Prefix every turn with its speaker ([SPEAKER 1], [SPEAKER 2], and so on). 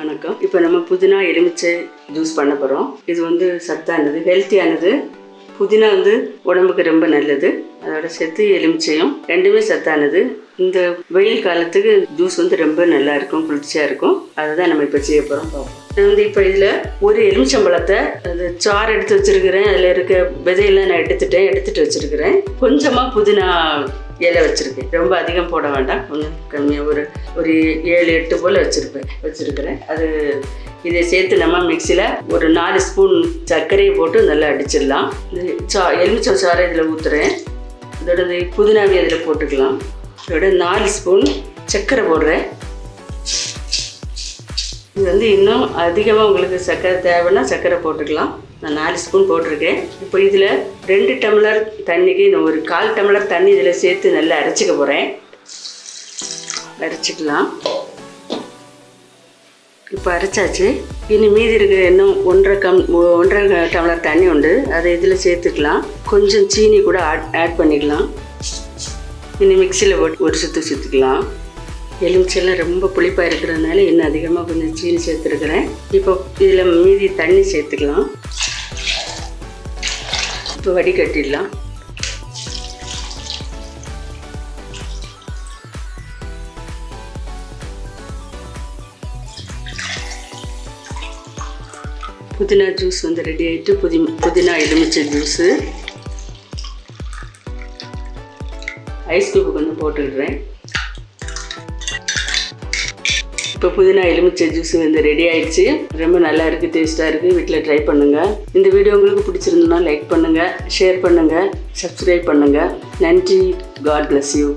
[SPEAKER 1] வணக்கம். இப்போ நம்ம புதினா எலுமிச்சை ஜூஸ் பண்ண போகிறோம். இது வந்து சத்தானது, ஹெல்த்தியானது. புதினா வந்து உடம்புக்கு ரொம்ப நல்லது. அதோட சேர்த்து எலுமிச்சையும் ரெண்டுமே சத்தானது. இந்த வெயில் காலத்துக்கு ஜூஸ் வந்து ரொம்ப நல்லா இருக்கும், குளிர்ச்சியாக இருக்கும். அதை தான் நம்ம இப்போ செய்ய போகிறோம். பார்ப்போம். நான் வந்து இப்போ இதில் ஒரு எலுமிச்சம்பழத்தை அது சாறு எடுத்து வச்சுருக்கிறேன். அதில் இருக்க விதையெல்லாம் நான் எடுத்துட்டு வச்சுருக்கிறேன். கொஞ்சமாக புதினா இலை வச்சுருக்கேன். ரொம்ப அதிகம் போட வேண்டாம், கொஞ்சம் கம்மியாக ஒரு 7-8 போல் வச்சுருக்கிறேன். அது இதை சேர்த்து நம்ம மிக்சியில் ஒரு 4 ஸ்பூன் சர்க்கரையை போட்டு நல்லா அடிச்சிடலாம். இது எலுமிச்சை சாறை இதில் ஊற்றுறேன். இதோட புதினாவை அதில் போட்டுக்கலாம். இதோட 4 ஸ்பூன் சர்க்கரை போடுறேன். இது வந்து இன்னும் அதிகமாக உங்களுக்கு சர்க்கரை தேவைன்னா சர்க்கரை போட்டுக்கலாம். நான் 4 ஸ்பூன் போட்டிருக்கேன். இப்போ இதில் 2 டம்ளர் தண்ணிக்கு நான் ஒரு 1/4 டம்ளர் தண்ணி இதில் சேர்த்து நல்லா அரைச்சிக்க போகிறேன். அரைச்சிக்கலாம். இப்போ அரைச்சாச்சு. இனி மீதி இருக்கிற இன்னும் 1.5 டம்ளர் தண்ணி உண்டு, அதை இதில் சேர்த்துக்கலாம். கொஞ்சம் சீனி கூட ஆட் பண்ணிக்கலாம். இனி மிக்சியில் போட்டு ஒரு சுற்றிக்கலாம். எலுமிச்செல்லாம் ரொம்ப புளிப்பாக இருக்கிறதுனால இன்னும் அதிகமாக கொஞ்சம் சீனி சேர்த்துருக்குறேன். இப்போ இதில் மீதி தண்ணி சேர்த்துக்கலாம். இப்போ வடிகட்டிடலாம். புதினா ஜூஸ் வந்து ரெடி ஆகிட்டு. புதினா எலுமிச்சை ஜூஸு. ஐஸ் கியூப் கொஞ்சம் போட்டுக்கிறேன். இப்போ புதினா எலுமிச்சை ஜூஸ் வந்து ரெடி ஆயிடுச்சு. ரொம்ப நல்லா இருக்குது, டேஸ்ட்டாக இருக்குது. வீட்டில் ட்ரை பண்ணுங்கள். இந்த வீடியோ உங்களுக்கு பிடிச்சிருந்ததுன்னா லைக் பண்ணுங்கள், ஷேர் பண்ணுங்கள், சப்ஸ்கிரைப் பண்ணுங்கள். நன்றி. God bless you.